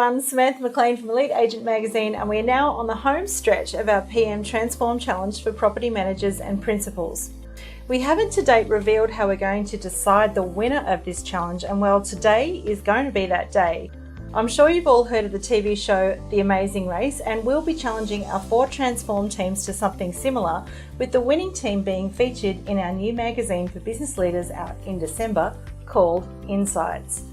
everyone, Samantha McLean from Elite Agent Magazine, and we are now on the home stretch of our PM Transform Challenge for property managers and principals. We haven't to date revealed how we're going to decide the winner of this challenge, and well, today is going to be that day. I'm sure you've all heard of the TV show The Amazing Race, and we'll be challenging our 4 Transform teams to something similar, with the winning team being featured in our new magazine for business leaders out in December called Insights.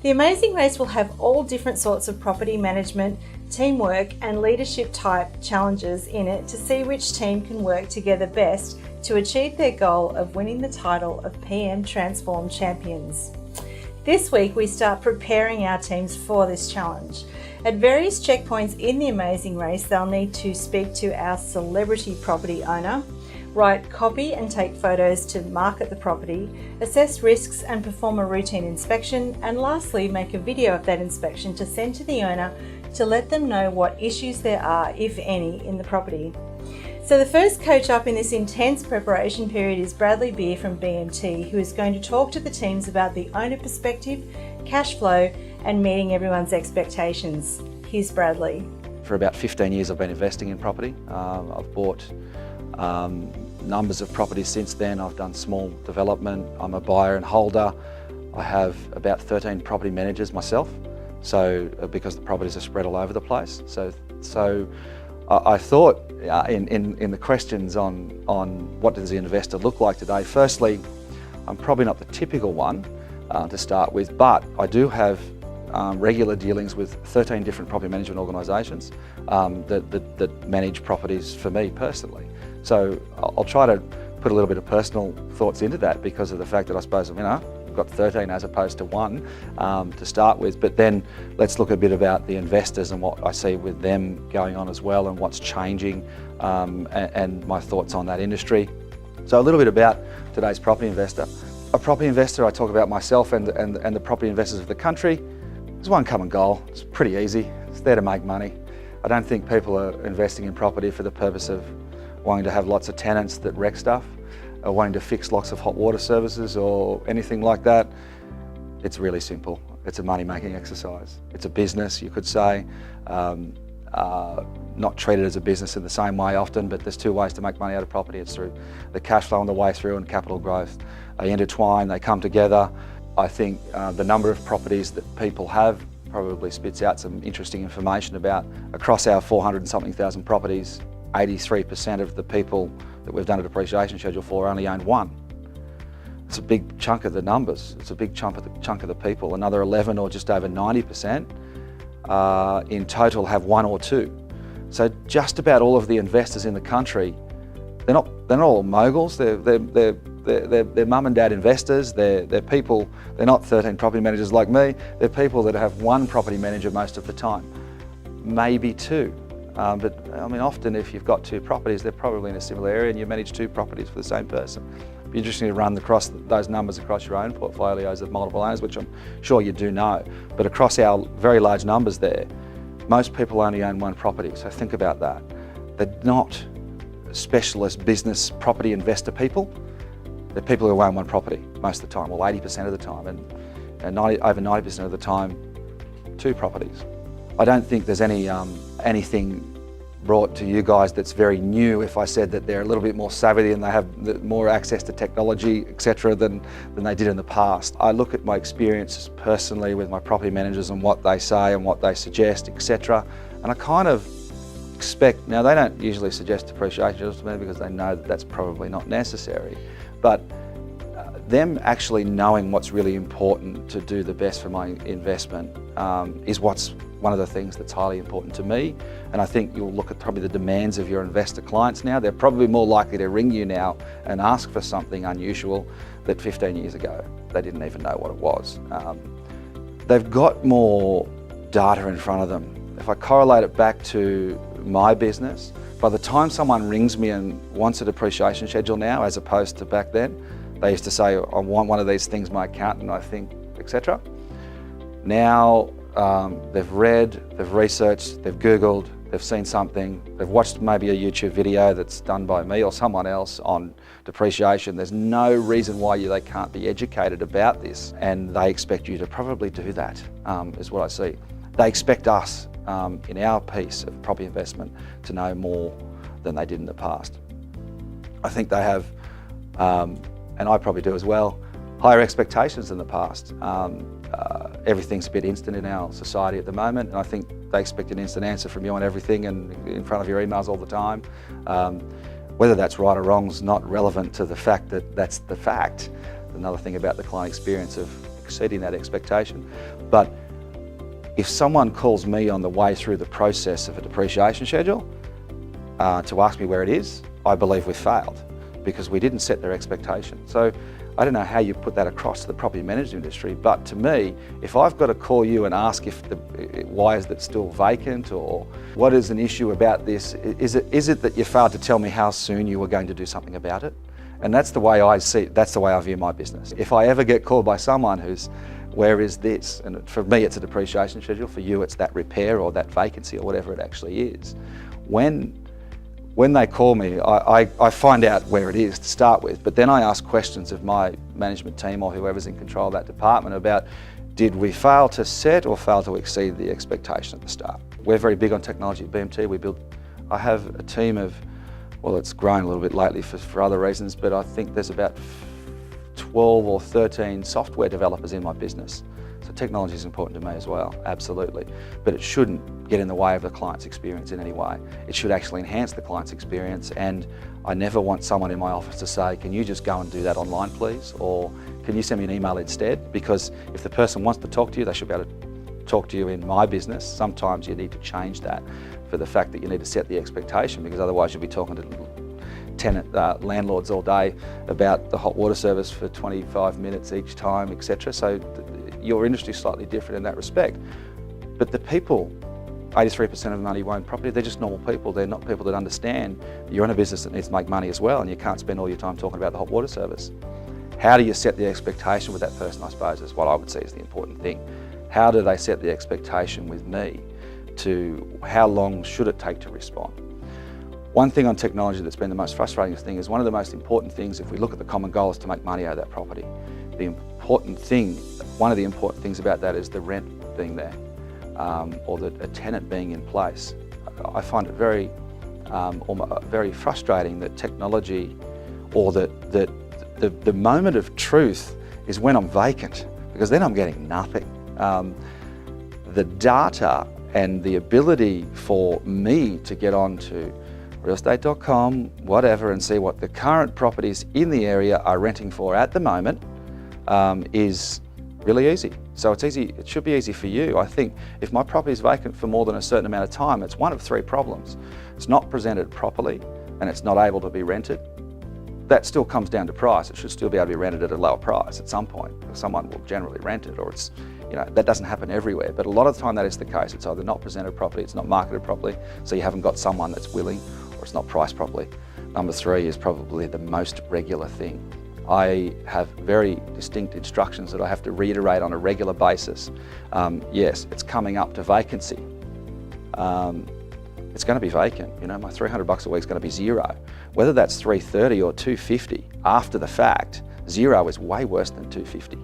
The Amazing Race will have all different sorts of property management, teamwork and leadership type challenges in it to see which team can work together best to achieve their goal of winning the title of PM Transform Champions. This week we start preparing our teams for this challenge. At various checkpoints in the Amazing Race, they'll need to speak to our celebrity property owner, write copy and take photos to market the property, assess risks and perform a routine inspection, and lastly make a video of that inspection to send to the owner to let them know what issues there are, if any, in the property. So the first coach up in this intense preparation period is Bradley Beer from BMT, who is going to talk to the teams about the owner perspective, cash flow and meeting everyone's expectations. Here's Bradley. For about 15 years I've been investing in property. I've bought numbers of properties since then. I've done small development. I'm a buyer and holder. I have about 13 property managers myself, so because the properties are spread all over the place. So I thought in the questions on what does the investor look like today, firstly, I'm probably not the typical one to start with, but I do have regular dealings with 13 different property management organisations that manage properties for me personally. So I'll try to put a little bit of personal thoughts into that because of the fact that I suppose, I've got 13 as opposed to 1 to start with. But then let's look a bit about the investors and what I see with them going on as well and what's changing and my thoughts on that industry. So a little bit about today's property investor. A property investor, I talk about myself and the property investors of the country. There's one common goal. It's pretty easy. It's there to make money. I don't think people are investing in property for the purpose of wanting to have lots of tenants that wreck stuff, or wanting to fix lots of hot water services or anything like that. It's really simple. It's a money-making exercise. It's a business, you could say. Not treated as a business in the same way often, but there's 2 ways to make money out of property. It's through the cash flow on the way through and capital growth. They intertwine, they come together. I think the number of properties that people have probably spits out some interesting information about across our 400 and something thousand properties, 83% of the people that we've done a depreciation schedule for only own 1. It's a big chunk of the numbers. It's a big chunk of the people. Another 11 or just over 90% in total have 1 or 2. So just about all of the investors in the country, they're not all moguls. They're mum and dad investors. They're people. They're not 13 property managers like me. They're people that have 1 property manager most of the time, maybe 2. But often if you've got 2 properties, they're probably in a similar area and you manage 2 properties for the same person. It'd be interesting to run those numbers across your own portfolios of multiple owners, which I'm sure you do know. But across our very large numbers there, most people only own 1 property, so think about that. They're not specialist business property investor people. They're people who own 1 property most of the time, well 80% of the time, and over 90% of the time, 2 properties. I don't think there's anything brought to you guys that's very new if I said that they're a little bit more savvy and they have more access to technology, etc., than they did in the past. I look at my experiences personally with my property managers and what they say and what they suggest, etc., and I kind of expect, now they don't usually suggest depreciation to me because they know that that's probably not necessary, but them actually knowing what's really important to do the best for my investment is what's one of the things that's highly important to me. And I think you'll look at probably the demands of your investor clients now. They're probably more likely to ring you now and ask for something unusual that 15 years ago they didn't even know what it was. They've got more data in front of them. If I correlate it back to my business, by the time someone rings me and wants a depreciation schedule now, as opposed to back then, they used to say, I want one of these things, my accountant, I think, etc. Now they've read, they've researched, they've Googled, they've seen something, they've watched maybe a YouTube video that's done by me or someone else on depreciation. There's no reason why they can't be educated about this, and they expect you to probably do that, is what I see. They expect us in our piece of property investment to know more than they did in the past. I think they have, and I probably do as well, higher expectations than the past. Everything's a bit instant in our society at the moment, and I think they expect an instant answer from you on everything and in front of your emails all the time. Whether that's right or wrong is not relevant to the fact that that's the fact. Another thing about the client experience of exceeding that expectation. But if someone calls me on the way through the process of a depreciation schedule to ask me where it is, I believe we've failed because we didn't set their expectation. So I don't know how you put that across to the property management industry, but to me, if I've got to call you and ask if why is it still vacant, or what is an issue about this, is it that you failed to tell me how soon you were going to do something about it? And that's the way I see it, that's the way I view my business. If I ever get called by someone who's, where is this? And for me, it's a depreciation schedule. For you, it's that repair or that vacancy or whatever it actually is. When they call me, I find out where it is to start with, but then I ask questions of my management team or whoever's in control of that department about, did we fail to set or fail to exceed the expectation at the start? We're very big on technology at BMT. I have a team of, well, it's grown a little bit lately for other reasons, but I think there's about 12 or 13 software developers in my business. So technology is important to me as well, absolutely. But it shouldn't get in the way of the client's experience in any way. It should actually enhance the client's experience, and I never want someone in my office to say, can you just go and do that online please? Or can you send me an email instead? Because if the person wants to talk to you, they should be able to talk to you in my business. Sometimes you need to change that for the fact that you need to set the expectation, because otherwise you'll be talking to landlords all day about the hot water service for 25 minutes each time, etc. So your industry is slightly different in that respect. But the people, 83% of them only own property, they're just normal people. They're not people that understand that you're in a business that needs to make money as well, and you can't spend all your time talking about the hot water service. How do you set the expectation with that person, I suppose, is what I would say is the important thing. How do they set the expectation with me to how long should it take to respond? One thing on technology that's been the most frustrating thing is one of the most important things, if we look at the common goal, is to make money out of that property. One of the important things about that is the rent being there, or a tenant being in place. I find it very frustrating that technology, or that the moment of truth is when I'm vacant, because then I'm getting nothing. The data and the ability for me to get onto realestate.com, whatever, and see what the current properties in the area are renting for at the moment is really easy. So it's easy, it should be easy for you. I think if my property is vacant for more than a certain amount of time, it's one of three problems. It's not presented properly and it's not able to be rented. That still comes down to price. It should still be able to be rented at a lower price at some point. Someone will generally rent it, or it's, that doesn't happen everywhere, but a lot of the time that is the case. It's either not presented properly, it's not marketed properly, so you haven't got someone that's willing, or it's not priced properly. Number three is probably the most regular thing. I have very distinct instructions that I have to reiterate on a regular basis. Yes, it's coming up to vacancy. It's going to be vacant. My $300 a week is going to be zero. Whether that's $330 or $250 after the fact, zero is way worse than $250.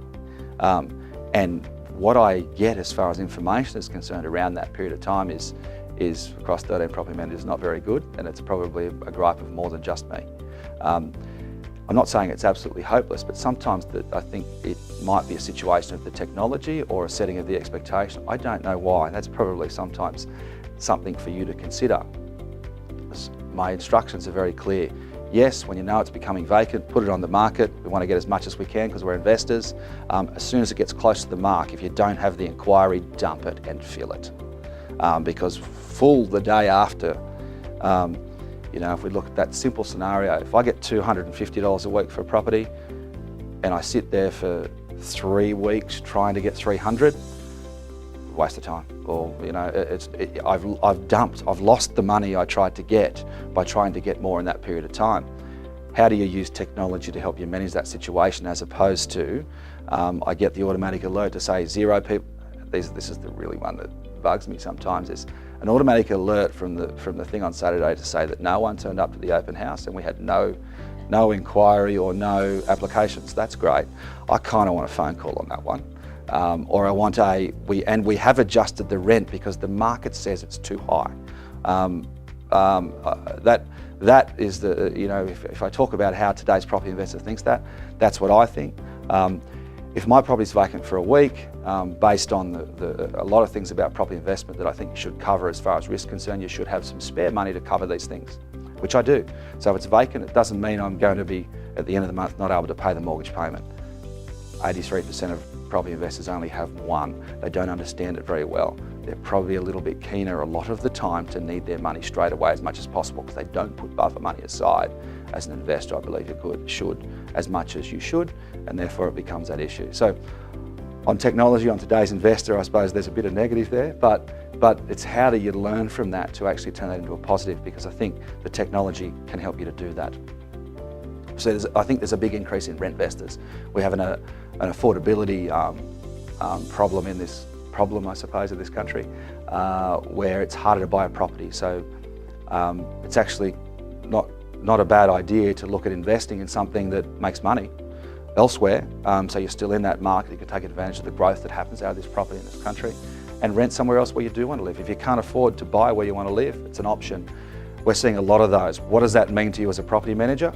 And what I get as far as information is concerned around that period of time is across 13 property managers not very good, and it's probably a gripe of more than just me. I'm not saying it's absolutely hopeless, but sometimes I think it might be a situation of the technology or a setting of the expectation. I don't know why. That's probably sometimes something for you to consider. My instructions are very clear. Yes, when you know it's becoming vacant, put it on the market. We want to get as much as we can because we're investors. As soon as it gets close to the mark, if you don't have the inquiry, dump it and fill it. Because full the day after, if we look at that simple scenario, if I get $250 a week for a property and I sit there for 3 weeks trying to get 300, waste of time. Or I've lost the money I tried to get by trying to get more in that period of time. How do you use technology to help you manage that situation, as opposed to I get the automatic alert to say 0 people. This is the really one that bugs me sometimes, is an automatic alert from the thing on Saturday to say that no one turned up to the open house and we had no inquiry or no applications. That's great. I kind of want a phone call on that one. or I want we have adjusted the rent because the market says it's too high. That is the, if I talk about how today's property investor thinks that's what I think. If my property's vacant for a week, based on a lot of things about property investment that I think you should cover as far as risk concerned, you should have some spare money to cover these things, which I do. So if it's vacant, it doesn't mean I'm going to be, at the end of the month, not able to pay the mortgage payment. 83% of property investors only have one. They don't understand it very well. They're probably a little bit keener a lot of the time to need their money straight away as much as possible because they don't put buffer money aside. As an investor, I believe you should as much as you should, and therefore it becomes that issue. So on technology, on today's investor, I suppose there's a bit of negative there, but it's how do you learn from that to actually turn that into a positive, because I think the technology can help you to do that. So I think there's a big increase in rent investors. We have an affordability problem in this I suppose, of this country, where it's harder to buy a property. So it's actually not a bad idea to look at investing in something that makes money elsewhere. So you're still in that market, you can take advantage of the growth that happens out of this property in this country and rent somewhere else where you do want to live. If you can't afford to buy where you want to live, it's an option. We're seeing a lot of those. What does that mean to you as a property manager?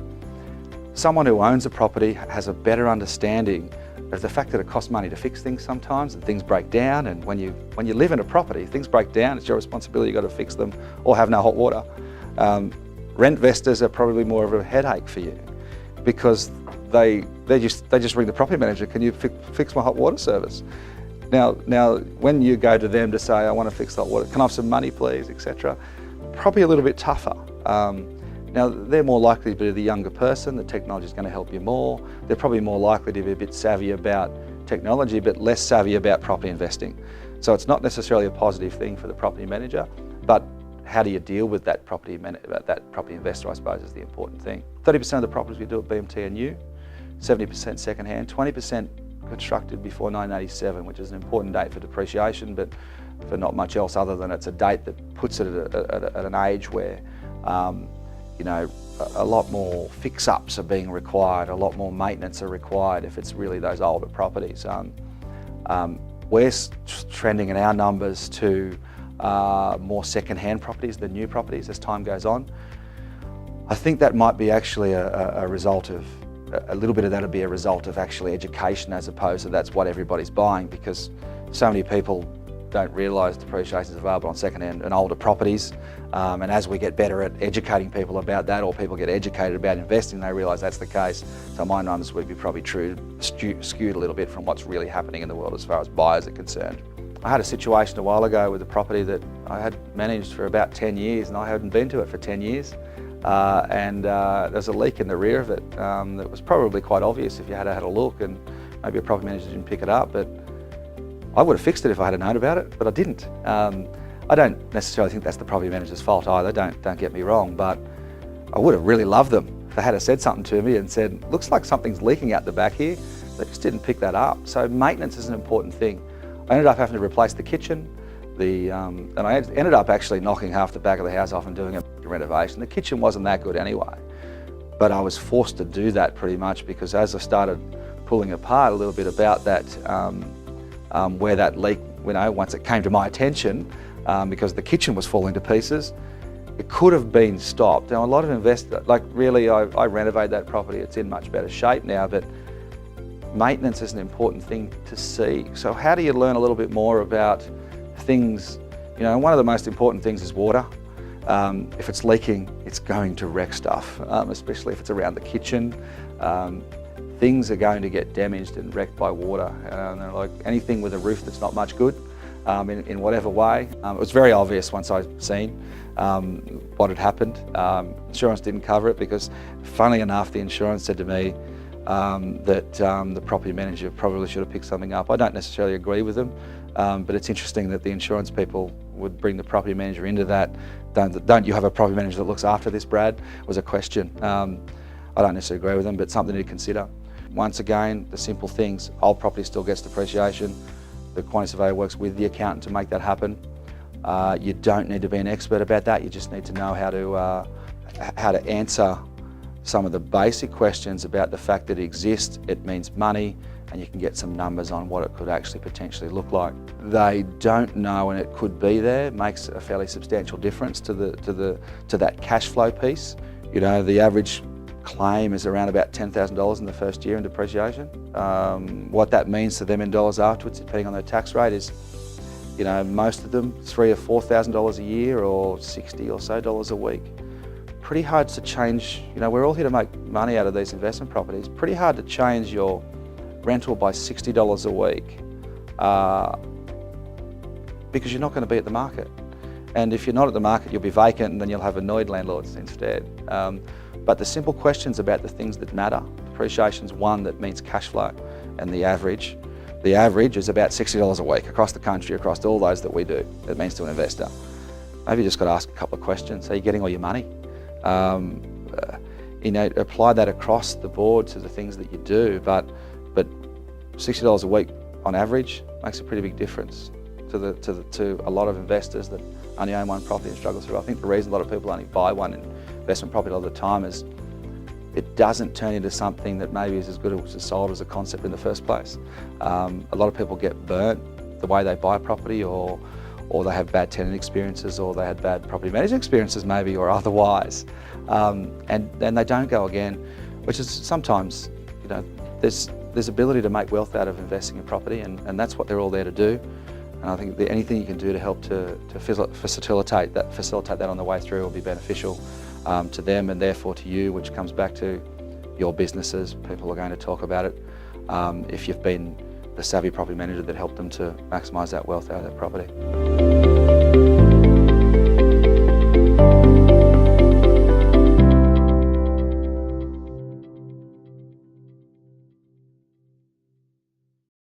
Someone who owns a property has a better understanding of the fact that it costs money to fix things sometimes, and things break down, and when you live in a property, things break down, it's your responsibility, you've got to fix them or have no hot water. Rent investors are probably more of a headache for you because they just ring the property manager, can you fix my hot water service? Now when you go to them to say, I want to fix the hot water, can I have some money please, etc., probably a little bit tougher. Now, they're more likely to be the younger person, the technology is going to help you more. They're probably more likely to be a bit savvy about technology, but less savvy about property investing. So it's not necessarily a positive thing for the property manager, but how do you deal with that property investor, I suppose, is the important thing. 30% of the properties we do at BMT are new, 70% second-hand, 20% constructed before 1987, which is an important date for depreciation, but for not much else other than it's a date that puts it at an age where a lot more fix-ups are being required, a lot more maintenance are required if it's really those older properties. We're trending in our numbers to more second-hand properties than new properties as time goes on. I think that might be actually a result of, a little bit of that would be a result of actually education as opposed to that's what everybody's buying, because so many people don't realise depreciation is available on second-hand and older properties. And as we get better at educating people about that, or people get educated about investing, they realise that's the case. So my numbers would be probably skewed a little bit from what's really happening in the world as far as buyers are concerned. I had a situation a while ago with a property that I had managed for about 10 years and I hadn't been to it for 10 years. There's a leak in the rear of it that was probably quite obvious if you had had a look, and maybe a property manager didn't pick it up, but I would have fixed it if I had known about it, but I didn't. I don't necessarily think that's the property manager's fault either, don't get me wrong, but I would have really loved them if they had said something to me and said, looks like something's leaking out the back here. They just didn't pick that up. So maintenance is an important thing. I ended up having to replace the kitchen, and I ended up actually knocking half the back of the house off and doing a renovation. The kitchen wasn't that good anyway, but I was forced to do that pretty much because as I started pulling apart a little bit about that, where that leak, once it came to my attention, because the kitchen was falling to pieces, it could have been stopped. Now, a lot of investors, I renovated that property, it's in much better shape now, but maintenance is an important thing to see. So how do you learn a little bit more about things? One of the most important things is water. If it's leaking, it's going to wreck stuff, especially if it's around the kitchen. Things are going to get damaged and wrecked by water. Like anything with a roof that's not much good, in whatever way. It was very obvious once I'd seen what had happened. Insurance didn't cover it because, funnily enough, the insurance said to me that the property manager probably should have picked something up. I don't necessarily agree with them, but it's interesting that the insurance people would bring the property manager into that. Don't you have a property manager that looks after this, Brad? Was a question. I don't necessarily agree with them, but something to consider. Once again, the simple things, old property still gets depreciation. The quantity surveyor works with the accountant to make that happen. You don't need to be an expert about that, you just need to know how to answer some of the basic questions about the fact that it exists, it means money, and you can get some numbers on what it could actually potentially look like. They don't know, and it could be there, makes a fairly substantial difference to that cash flow piece. You know, the average claim is around about $10,000 in the first year in depreciation. What that means to them in dollars afterwards, depending on their tax rate, is, you know, most of them $3,000 or $4,000 a year, or $60 or so a week. Pretty hard to change. You know, we're all here to make money out of these investment properties. Pretty hard to change your rental by $60 a week because you're not going to be at the market. And if you're not at the market, you'll be vacant, and then you'll have annoyed landlords instead. But the simple questions about the things that matter. Depreciation's one that means cash flow, and the average is about $60 a week across the country, across all those that we do. It means to an investor. Maybe you just got to ask a couple of questions. Are you getting all your money? You know, apply that across the board to the things that you do, but $60 a week on average makes a pretty big difference to a lot of investors that only own one property and struggle through. I think the reason a lot of people only buy one investment property all the time is it doesn't turn into something that maybe is as good as sold as a concept in the first place. A lot of people get burnt the way they buy a property, or they have bad tenant experiences, or they had bad property management experiences maybe, or otherwise. And then they don't go again, which is sometimes, you know, there's ability to make wealth out of investing in property, and that's what they're all there to do. And I think anything you can do to help to facilitate that on the way through will be beneficial to them, and therefore to you, which comes back to your businesses. People are going to talk about it. If you've been the savvy property manager that helped them to maximise that wealth out of that property.